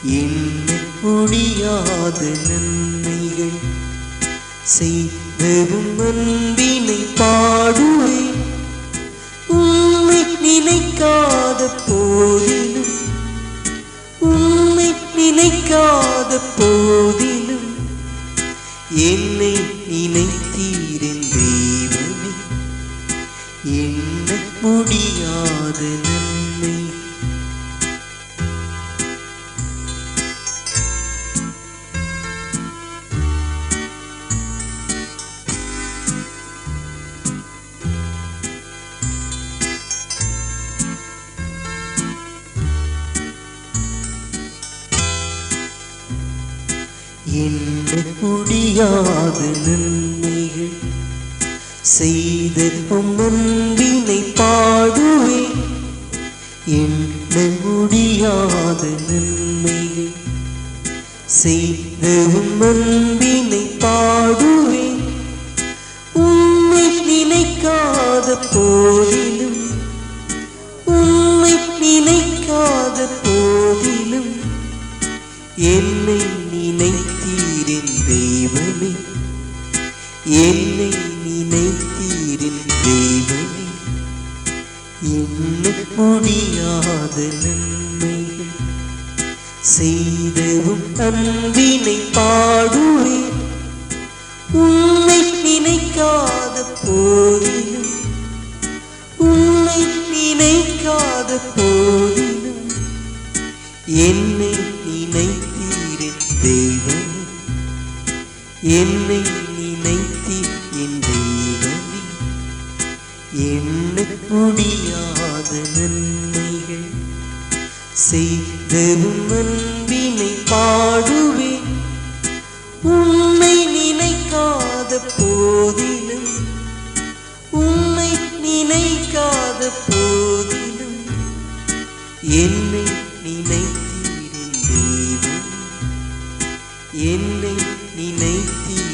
எண்ண முடியாத நன்மைகள் செய்தவும் அன்பினை பாடுவேன். உம்மை நினைக்காத போதிலும், உம்மை நினைக்காத போதிலும் என்னை நினைத்தீரின் தெய்வமே. எண்ண முடியாத நன்மை எண்ண முடியாத நன்மைகள் செய்த உம் அன்பினை பாடுவேன். எண்ண முடியாத நன்மைகள் செய்த உம் அன்பினை பாடுவேன். உம்மை நினைக்காத போதிலும், உம்மை நினைக்காத போதிலும் என்னை நினைத்தீரின் தெய்வமே. என்னை நினைத்தீரின் தெய்வமே. எண்ண முடியாத நன்மைகள் செய்தவும் அன்பினை பாடுவேன். உம்மை நினைக்காத போதிலும், உம்மை நினைக்காத போதிலும் என்னை நினைத்தீரின் தெய்வமே. என்னை நினைத்தீர் என் தெய்வமே. எண்ண முடியாத நன்மைகள் செய்தவும் அன்பினை பாடுவேன். உம்மை நினைக்காத போதிலும், உம்மை நினைக்காத போதிலும் என்னை நினைத்தீரின் தெய்வமே. என்னை நினைத்தீர்